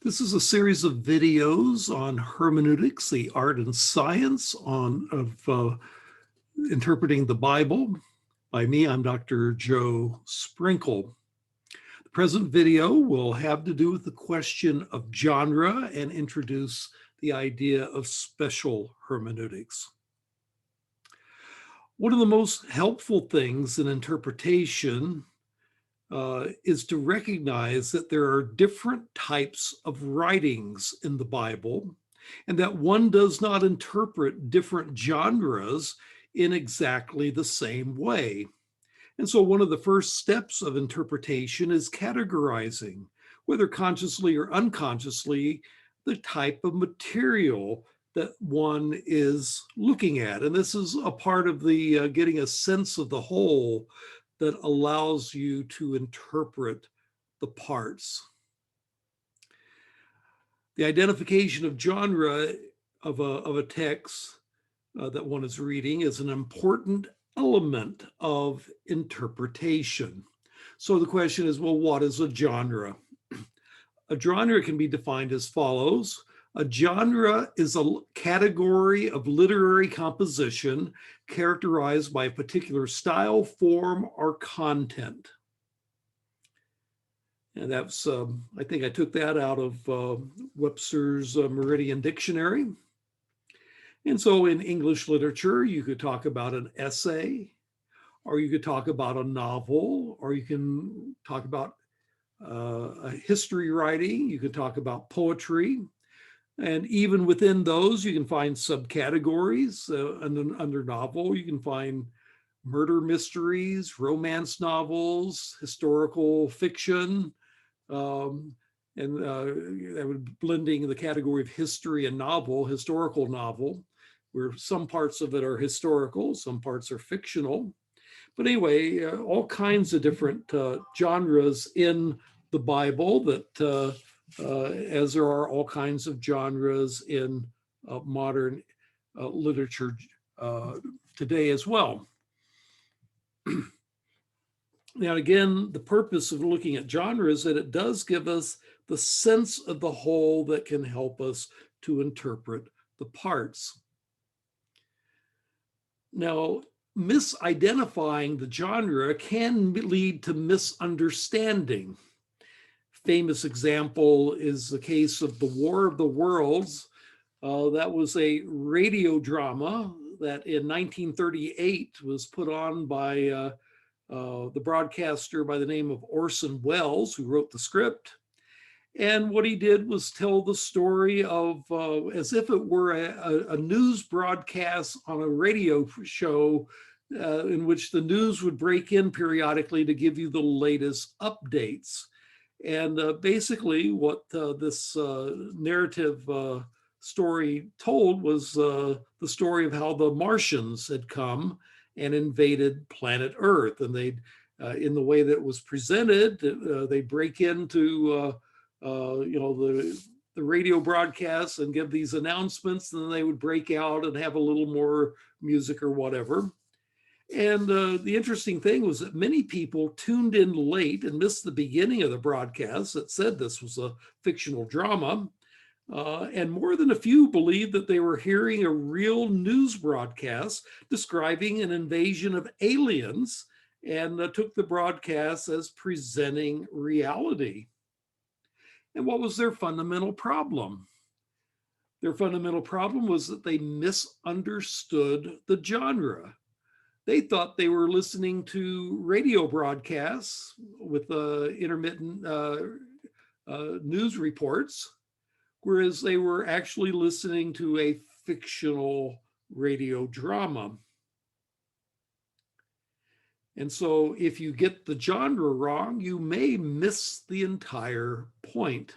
This is a series of videos on hermeneutics, the art and science of interpreting the Bible. By me, I'm Dr. Joe Sprinkle. The present video will have to do with the question of genre and introduce the idea of special hermeneutics. One of the most helpful things in interpretation is to recognize that there are different types of writings in the Bible, and that one does not interpret different genres in exactly the same way. And so one of the first steps of interpretation is categorizing, whether consciously or unconsciously, the type of material that one is looking at. And this is a part of the getting a sense of the whole that allows you to interpret the parts. The identification of genre of a text that one is reading is an important element of interpretation. So the question is, well, what is a genre? A genre can be defined as follows. A genre is a category of literary composition characterized by a particular style, form, or content. And that's, I think I took that out of Webster's Meridian Dictionary. And so in English literature, you could talk about an essay, or you could talk about a novel, or you can talk about a history writing, you could talk about poetry. And even within those, you can find subcategories. Under novel, you can find murder mysteries, romance novels, historical fiction, and that would be blending the category of history and novel, historical novel, where some parts of it are historical, some parts are fictional. But anyway, all kinds of different genres in the Bible that as there are all kinds of genres in modern literature today as well. Now, again, the purpose of looking at genre is that it does give us the sense of the whole that can help us to interpret the parts. Now, misidentifying the genre can lead to misunderstanding. Famous example is the case of the War of the Worlds. That was a radio drama that in 1938 was put on by the broadcaster by the name of Orson Welles, who wrote the script. And what he did was tell the story of, as if it were a news broadcast on a radio show in which the news would break in periodically to give you the latest updates. And basically what this narrative story told was the story of how the Martians had come and invaded planet Earth. And they'd, in the way that it was presented, they break into the radio broadcasts and give these announcements, and then they would break out and have a little more music or whatever. And the interesting thing was that many people tuned in late and missed the beginning of the broadcast that said this was a fictional drama. And more than a few believed that they were hearing a real news broadcast describing an invasion of aliens, and took the broadcast as presenting reality. And what was their fundamental problem? Their fundamental problem was that they misunderstood the genre. They thought they were listening to radio broadcasts with intermittent news reports, whereas they were actually listening to a fictional radio drama. And so if you get the genre wrong, you may miss the entire point.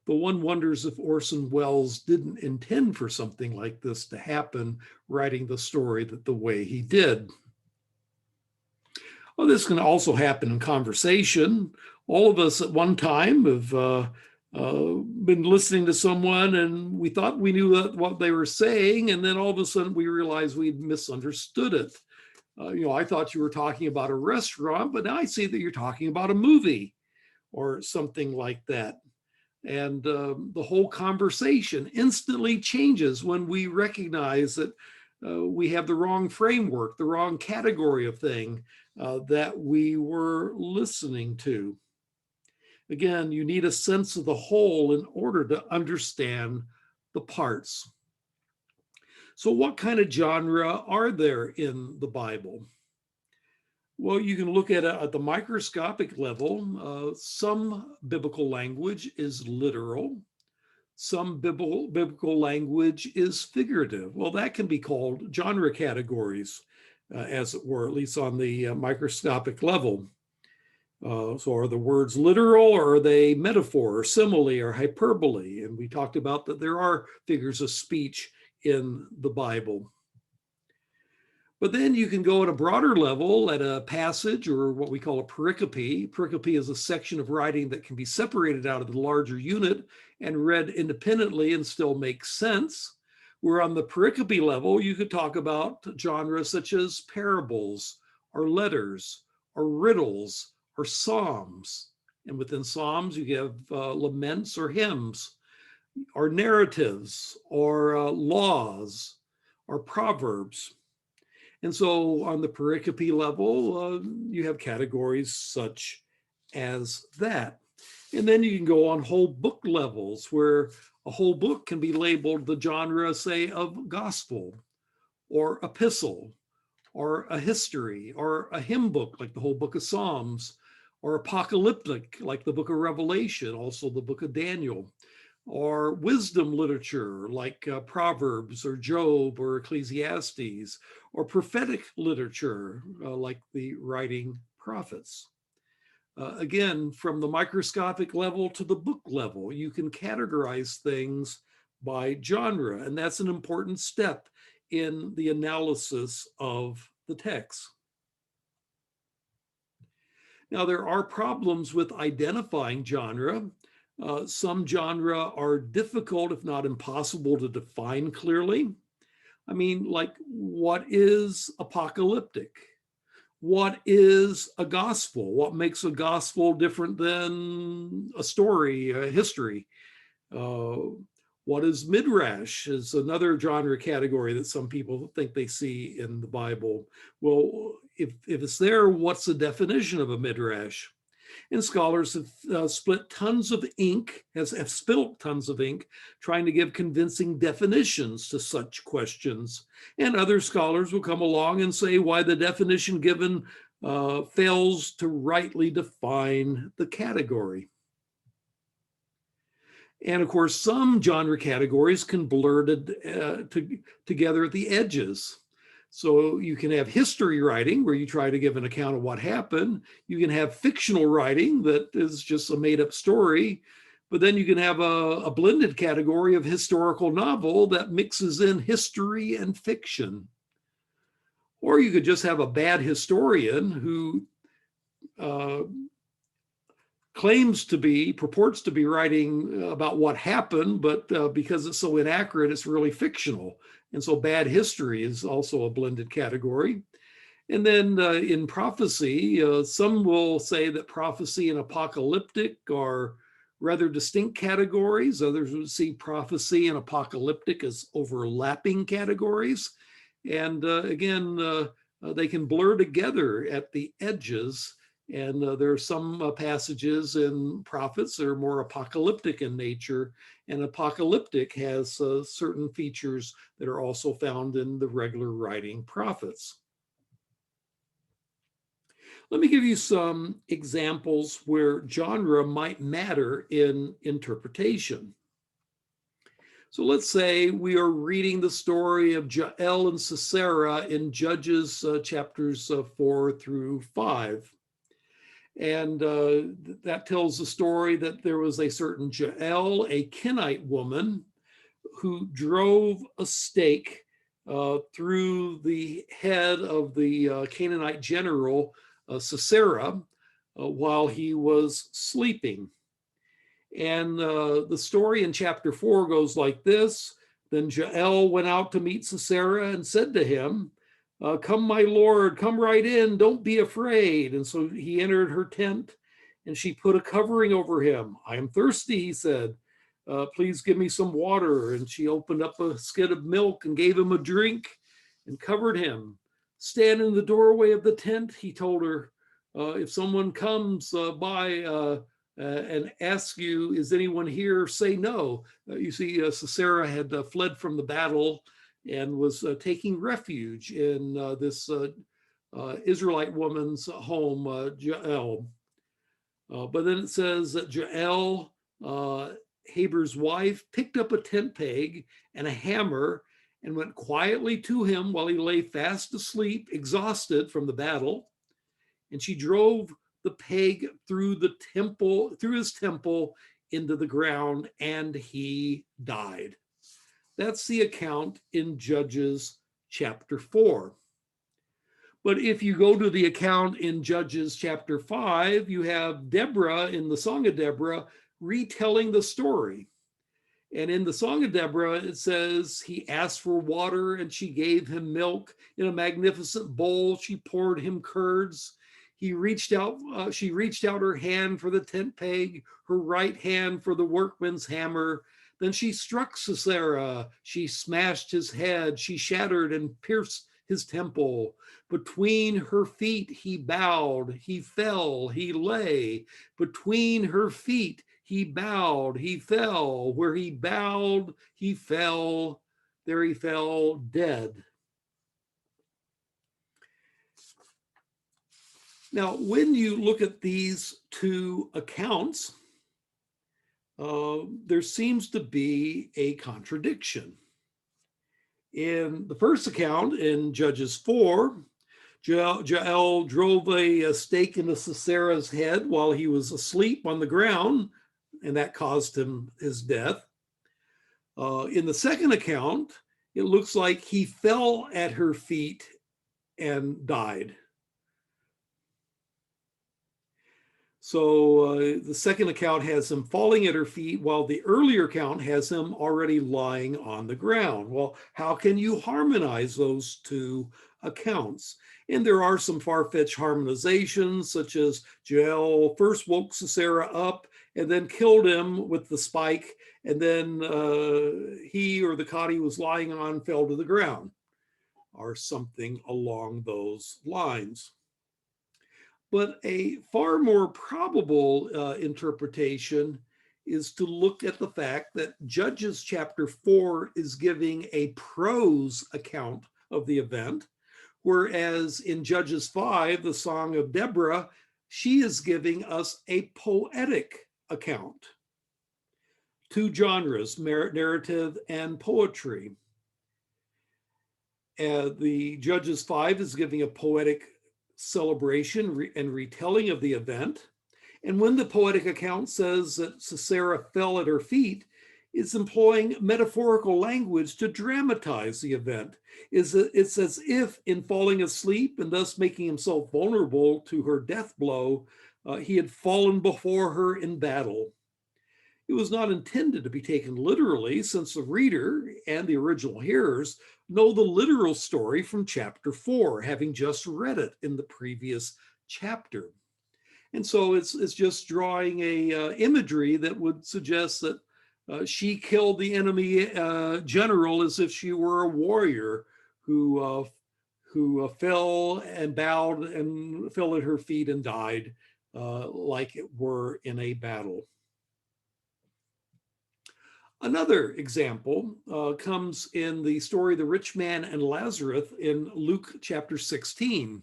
But one wonders if Orson Welles didn't intend for something like this to happen, writing the story the way he did. Well, this can also happen in conversation. All of us at one time have been listening to someone and we thought we knew what they were saying, and then all of a sudden we realized we'd misunderstood it. I thought you were talking about a restaurant, but now I see that you're talking about a movie or something like that. And the whole conversation instantly changes when we recognize that we have the wrong framework, the wrong category of thing that we were listening to. Again, you need a sense of the whole in order to understand the parts. So, what kind of genre are there in the Bible? Well, you can look at the microscopic level. Some biblical language is literal. Some biblical language is figurative. Well, that can be called genre categories, as it were, at least on the microscopic level. So are the words literal, or are they metaphor or simile or hyperbole? And we talked about that there are figures of speech in the Bible. But then you can go at a broader level at a passage, or what we call a pericope. Pericope is a section of writing that can be separated out of the larger unit and read independently and still make sense. Where on the pericope level, you could talk about genres such as parables or letters or riddles or psalms. And within psalms, you have laments or hymns or narratives or laws or proverbs. And so on the pericope level, you have categories such as that. And then you can go on whole book levels, where a whole book can be labeled the genre, say, of gospel or epistle or a history or a hymn book, like the whole book of Psalms, or apocalyptic, like the book of Revelation, also the book of Daniel, or wisdom literature like Proverbs or Job or Ecclesiastes, or prophetic literature like the writing prophets. Again, from the microscopic level to the book level, you can categorize things by genre, and that's an important step in the analysis of the text. Now, there are problems with identifying genre. Some genre are difficult, if not impossible, to define clearly. I mean, like, what is apocalyptic? What is a gospel? What makes a gospel different than a story, a history? What is midrash is another genre category that some people think they see in the Bible. Well, if it's there, what's the definition of a midrash? And scholars have split tons of ink, have spilled tons of ink, trying to give convincing definitions to such questions. And other scholars will come along and say why the definition given fails to rightly define the category. And of course, some genre categories can blur together at the edges. So you can have history writing where you try to give an account of what happened. You can have fictional writing that is just a made up story. But then you can have a blended category of historical novel that mixes in history and fiction. Or you could just have a bad historian who purports to be writing about what happened, but because it's so inaccurate, it's really fictional. And so bad history is also a blended category. And then in prophecy, some will say that prophecy and apocalyptic are rather distinct categories. Others would see prophecy and apocalyptic as overlapping categories. And again, they can blur together at the edges. And there are some passages in prophets that are more apocalyptic in nature, and apocalyptic has certain features that are also found in the regular writing prophets. Let me give you some examples where genre might matter in interpretation. So let's say we are reading the story of Jael and Sisera in Judges chapters 4 through 5. And that tells the story that there was a certain Jael, a Kenite woman, who drove a stake through the head of the Canaanite general Sisera while he was sleeping. And the story in chapter 4 goes like this. Then Jael went out to meet Sisera and said to him, come, my lord, come right in, don't be afraid. And so he entered her tent, and she put a covering over him. I am thirsty, he said. Please give me some water. And she opened up a skid of milk and gave him a drink and covered him. Stand in the doorway of the tent, he told her. If someone comes by and asks you, is anyone here, say no. You see, Sisera had fled from the battle and was taking refuge in this Israelite woman's home, Jael. But then it says that Jael, Heber's wife, picked up a tent peg and a hammer and went quietly to him while he lay fast asleep, exhausted from the battle. And she drove the peg through his temple into the ground, and he died. That's the account in Judges chapter 4. But if you go to the account in Judges chapter 5, you have Deborah in the Song of Deborah retelling the story. And in the Song of Deborah, it says, he asked for water and she gave him milk. In a magnificent bowl, she poured him curds. She reached out her hand for the tent peg, her right hand for the workman's hammer. Then she struck Sisera. She smashed his head. She shattered and pierced his temple. Between her feet he bowed, he fell, he lay. Between her feet he bowed, he fell. Where he bowed, he fell. There he fell dead. Now, when you look at these two accounts, there seems to be a contradiction. In the first account, in Judges 4, Jael drove a stake into Sisera's head while he was asleep on the ground, and that caused him his death. In the second account, it looks like he fell at her feet and died. So the second account has him falling at her feet, while the earlier account has him already lying on the ground. Well, how can you harmonize those two accounts? And there are some far-fetched harmonizations, such as Jael first woke Sisera up and then killed him with the spike, and then he or the cot he was lying on fell to the ground, or something along those lines. But a far more probable interpretation is to look at the fact that Judges chapter 4 is giving a prose account of the event, whereas in Judges 5, the Song of Deborah, she is giving us a poetic account. Two genres, narrative and poetry. The Judges 5 is giving a poetic celebration and retelling of the event. And when the poetic account says that Sisera fell at her feet, it's employing metaphorical language to dramatize the event. It's as if in falling asleep and thus making himself vulnerable to her death blow, he had fallen before her in battle. It was not intended to be taken literally, since the reader and the original hearers know the literal story from chapter 4, having just read it in the previous chapter. And so it's just drawing a imagery that would suggest that she killed the enemy general as if she were a warrior who fell and bowed and fell at her feet and died like it were in a battle. Another example comes in the story of the rich man and Lazarus in Luke chapter 16.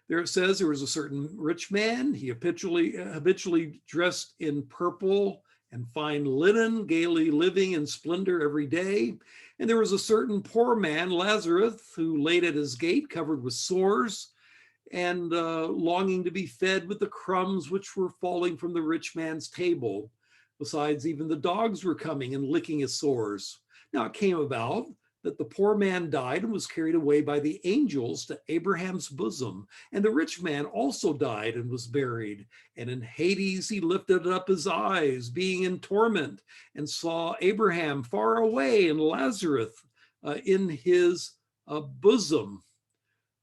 There it says there was a certain rich man. He habitually dressed in purple and fine linen, gaily living in splendor every day. And there was a certain poor man, Lazarus, who laid at his gate covered with sores and longing to be fed with the crumbs which were falling from the rich man's table. Besides, even the dogs were coming and licking his sores. Now it came about that the poor man died and was carried away by the angels to Abraham's bosom. And the rich man also died and was buried. And in Hades he lifted up his eyes, being in torment, and saw Abraham far away and Lazarus in his bosom.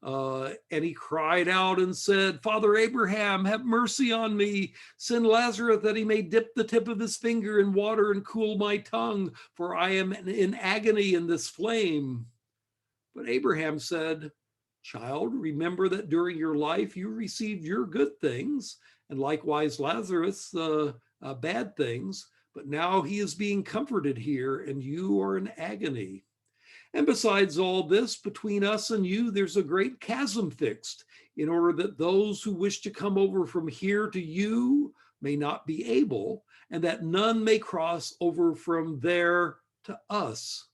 And he cried out and said, Father Abraham, have mercy on me. Send Lazarus that he may dip the tip of his finger in water and cool my tongue, for I am in agony in this flame. But Abraham said, Child, remember that during your life you received your good things, and likewise Lazarus bad things, but now he is being comforted here, and you are in agony. And besides all this, between us and you, there's a great chasm fixed, in order that those who wish to come over from here to you may not be able, and that none may cross over from there to us.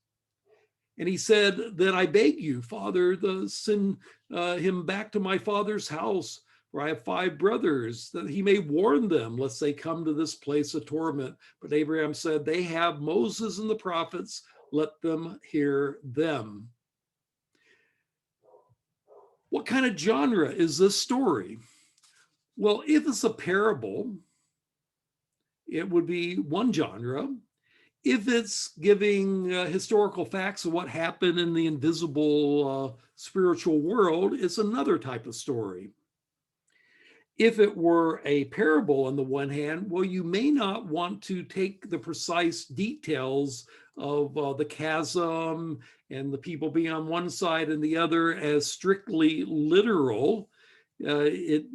And he said, Then I beg you, Father, send him back to my father's house, for I have 5 brothers, that he may warn them, lest they come to this place of torment. But Abraham said, They have Moses and the prophets, let them hear them. What kind of genre is this story? Well, if it's a parable, it would be one genre. If it's giving historical facts of what happened in the invisible spiritual world, it's another type of story. If it were a parable on the one hand, well, you may not want to take the precise details of the chasm and the people being on one side and the other as strictly literal. It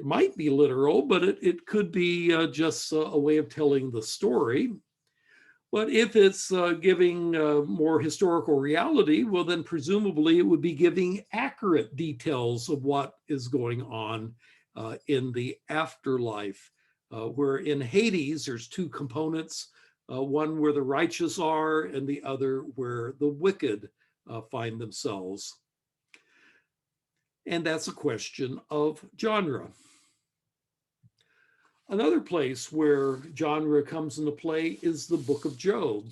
might be literal, but it could be just a way of telling the story. But if it's giving more historical reality, well, then presumably it would be giving accurate details of what is going on in the afterlife, where in Hades, there's 2 components, one where the righteous are and the other where the wicked find themselves. And that's a question of genre. Another place where genre comes into play is the book of Job.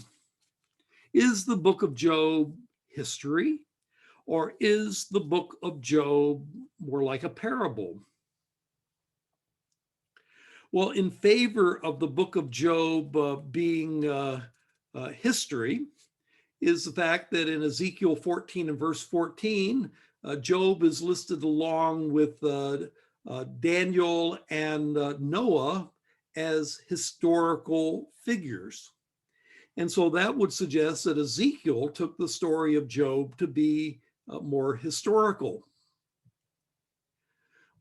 Is the book of Job history, or is the book of Job more like a parable? Well, in favor of the book of Job being history is the fact that in Ezekiel 14 and verse 14, Job is listed along with Daniel and Noah as historical figures. And so that would suggest that Ezekiel took the story of Job to be more historical.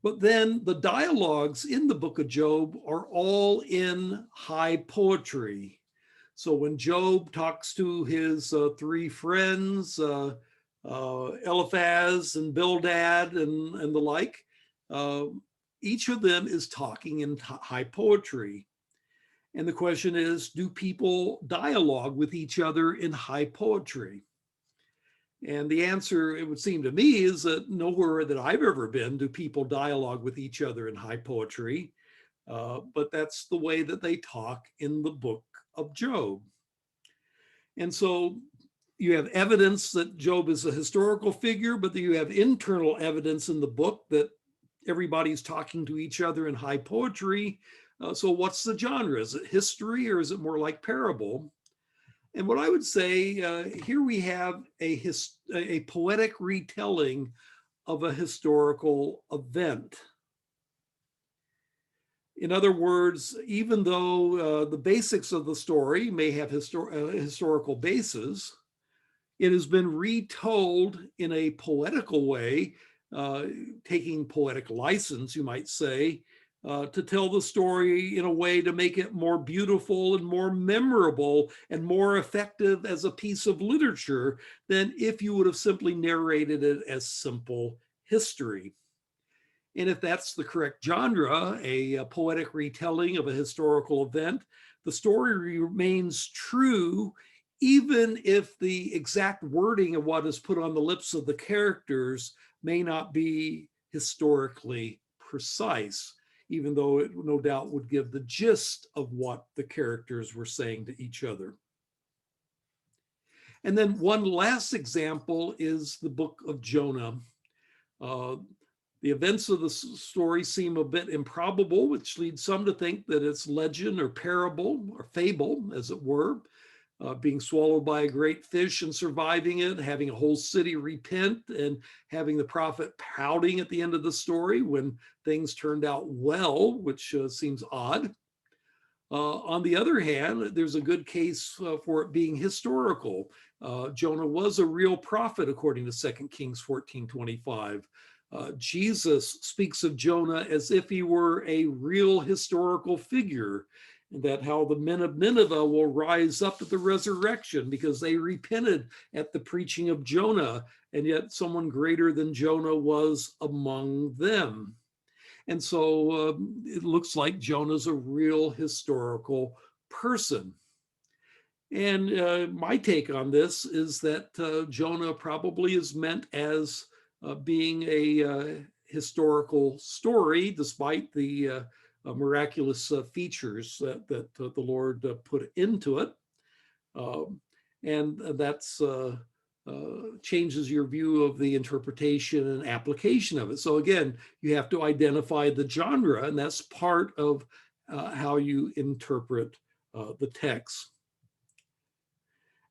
But then the dialogues in the book of Job are all in high poetry. So when Job talks to his 3 friends, Eliphaz and Bildad and the like, each of them is talking in high poetry. And the question is, do people dialogue with each other in high poetry? And the answer, it would seem to me, is that nowhere that I've ever been do people dialogue with each other in high poetry, but that's the way that they talk in the book of Job. And so you have evidence that Job is a historical figure, but you have internal evidence in the book that everybody's talking to each other in high poetry. So what's the genre? Is it history or is it more like parable? And what I would say, here we have a poetic retelling of a historical event. In other words, even though the basics of the story may have historical basis, it has been retold in a poetical way, taking poetic license, you might say, to tell the story in a way to make it more beautiful and more memorable and more effective as a piece of literature than if you would have simply narrated it as simple history. And if that's the correct genre, a poetic retelling of a historical event, the story remains true even if the exact wording of what is put on the lips of the characters may not be historically precise, even though it no doubt would give the gist of what the characters were saying to each other. And then one last example is the book of Jonah. The events of the story seem a bit improbable, which leads some to think that it's legend or parable or fable, as it were. being swallowed by a great fish and surviving it, having a whole city repent, and having the prophet pouting at the end of the story when things turned out well, which seems odd. On the other hand, there's a good case for it being historical. Jonah was a real prophet, according to 2 Kings 14:25. Jesus speaks of Jonah as if he were a real historical figure, and that how the men of Nineveh will rise up at the resurrection because they repented at the preaching of Jonah, and yet someone greater than Jonah was among them. And so it looks like Jonah's a real historical person. And my take on this is that Jonah probably is meant as being a historical story, despite the miraculous features that the Lord put into it. And that's changes your view of the interpretation and application of it. So again, you have to identify the genre, and that's part of how you interpret the text.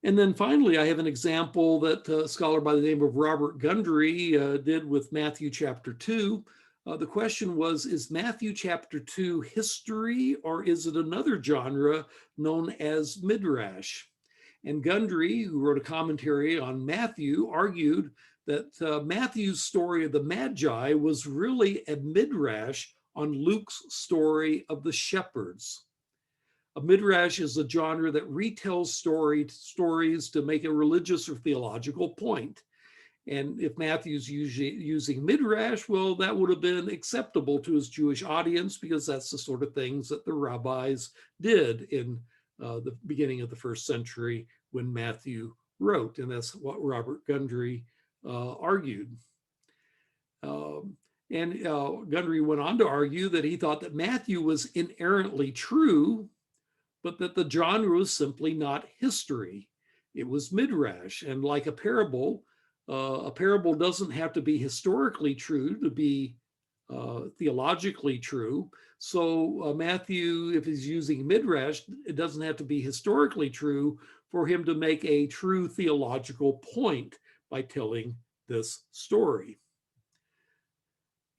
And then finally, I have an example that a scholar by the name of Robert Gundry did with Matthew chapter 2. The question was, is Matthew chapter 2 history, or is it another genre known as midrash? And Gundry, who wrote a commentary on Matthew, argued that Matthew's story of the Magi was really a midrash on Luke's story of the shepherds. A midrash is a genre that retells stories to make a religious or theological point. And if Matthew's using midrash, well, that would have been acceptable to his Jewish audience because that's the sort of things that the rabbis did in the beginning of the first century when Matthew wrote. And that's what Robert Gundry argued. And Gundry went on to argue that he thought that Matthew was inerrantly true, but that the genre was simply not history. It was midrash. And like a parable doesn't have to be historically true to be theologically true. So Matthew, if he's using midrash, it doesn't have to be historically true for him to make a true theological point by telling this story.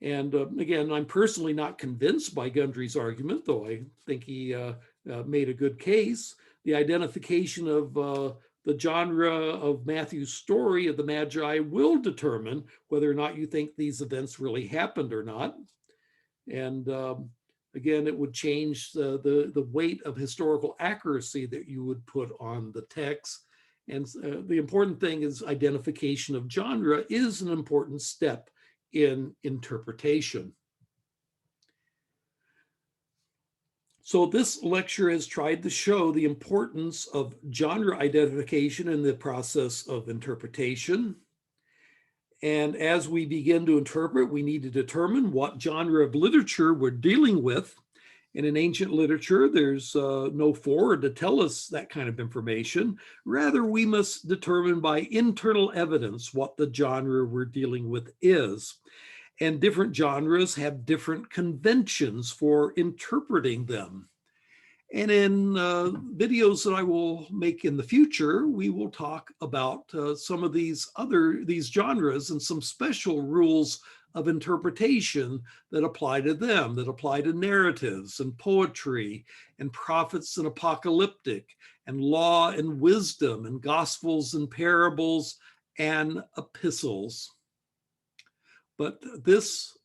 And again, I'm personally not convinced by Gundry's argument, though I think he made a good case. The identification of the genre of Matthew's story of the Magi will determine whether or not you think these events really happened or not. And again, it would change the weight of historical accuracy that you would put on the text. And the important thing is identification of genre is an important step in interpretation. So this lecture has tried to show the importance of genre identification in the process of interpretation. And as we begin to interpret, we need to determine what genre of literature we're dealing with. And in ancient literature, there's no foreword to tell us that kind of information. Rather, we must determine by internal evidence what the genre we're dealing with is. And different genres have different conventions for interpreting them. And in videos that I will make in the future, we will talk about some of these genres and some special rules of interpretation that apply to them, that apply to narratives and poetry and prophets and apocalyptic and law and wisdom and gospels and parables and epistles. But this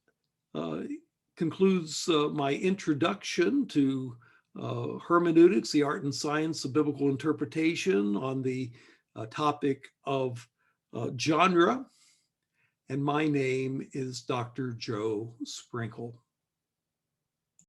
concludes my introduction to hermeneutics, the art and science of biblical interpretation, on the topic of genre. And my name is Dr. Joe Sprinkle.